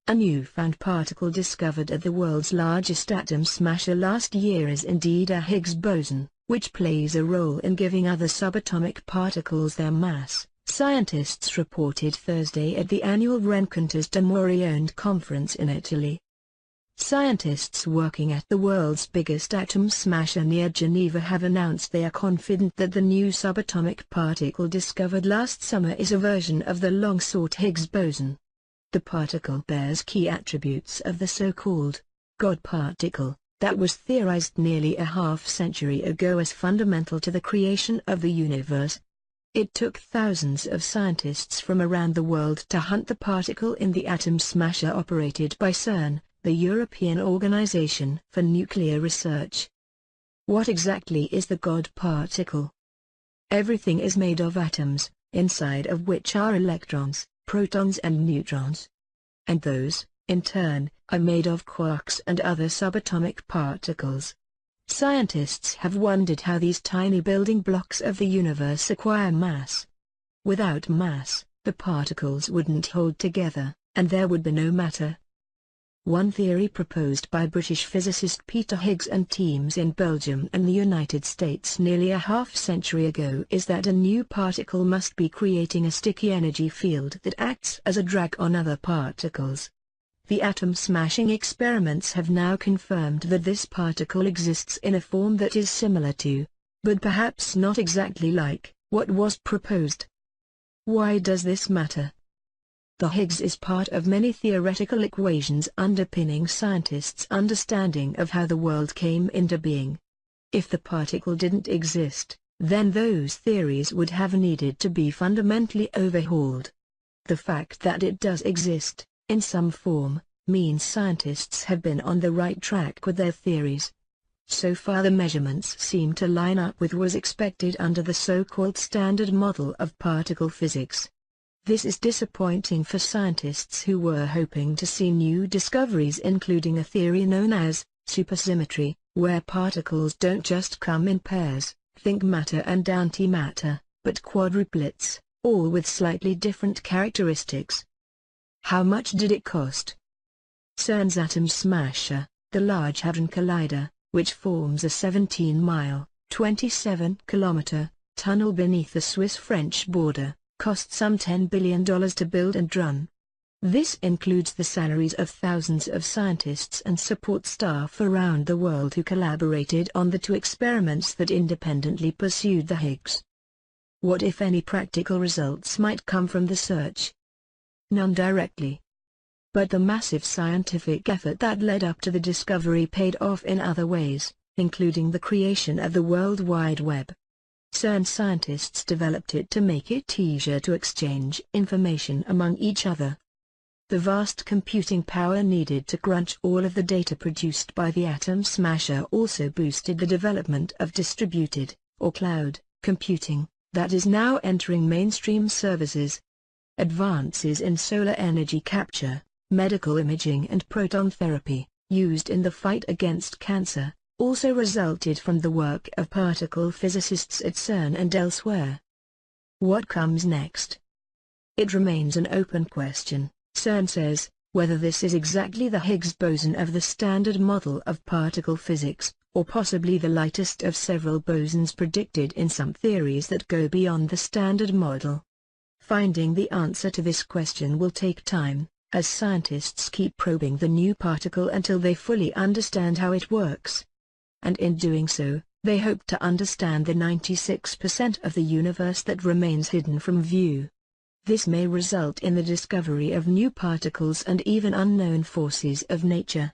A newfound particle discovered at the world's largest atom smasher last year is indeed a Higgs boson, which plays a role in giving other subatomic particles their mass, scientists reported Thursday at the annual Rencontres de Moriond conference in Italy. Scientists working at the world's biggest atom smasher near Geneva have announced they are confident that the new subatomic particle discovered last summer is a version of the long-sought Higgs boson. The particle bears key attributes of the so-called God particle that was theorized nearly a half-century ago as fundamental to the creation of the universe. It took thousands of scientists from around the world to hunt the particle in the atom smasher operated by CERN, the European Organization for Nuclear Research. What exactly is the God particle? Everything is made of atoms, inside of which are electrons, protons and neutrons. And those, in turn, are made of quarks and other subatomic particles. Scientists have wondered how these tiny building blocks of the universe acquire mass. Without mass, the particles wouldn't hold together, and there would be no matter. One theory proposed by British physicist Peter Higgs and teams in Belgium and the United States nearly a half-century ago is that a new particle must be creating a sticky energy field that acts as a drag on other particles. The atom-smashing experiments have now confirmed that this particle exists in a form that is similar to, but perhaps not exactly like, what was proposed. Why does this matter? The Higgs is part of many theoretical equations underpinning scientists' understanding of how the world came into being. If the particle didn't exist, then those theories would have needed to be fundamentally overhauled. The fact that it does exist, in some form, means scientists have been on the right track with their theories. So far the measurements seem to line up with what was expected under the so-called standard model of particle physics. This is disappointing for scientists who were hoping to see new discoveries including a theory known as supersymmetry, where particles don't just come in pairs, think matter and antimatter, but quadruplets, all with slightly different characteristics. How much did it cost? CERN's atom smasher, the Large Hadron Collider, which forms a 17-mile, 27-kilometer, tunnel beneath the Swiss-French border, cost some $10 billion to build and run. This includes the salaries of thousands of scientists and support staff around the world who collaborated on the two experiments that independently pursued the Higgs. What if any practical results might come from the search? None directly. But the massive scientific effort that led up to the discovery paid off in other ways, including the creation of the World Wide Web. CERN scientists developed it to make it easier to exchange information among each other. The vast computing power needed to crunch all of the data produced by the atom smasher also boosted the development of distributed, or cloud, computing, that is now entering mainstream services. Advances in solar energy capture, medical imaging and proton therapy, used in the fight against cancer, also resulted from the work of particle physicists at CERN and elsewhere. What comes next? It remains an open question, CERN says, whether this is exactly the Higgs boson of the standard model of particle physics, or possibly the lightest of several bosons predicted in some theories that go beyond the standard model. Finding the answer to this question will take time, as scientists keep probing the new particle until they fully understand how it works. And in doing so, they hope to understand the 96% of the universe that remains hidden from view. This may result in the discovery of new particles and even unknown forces of nature.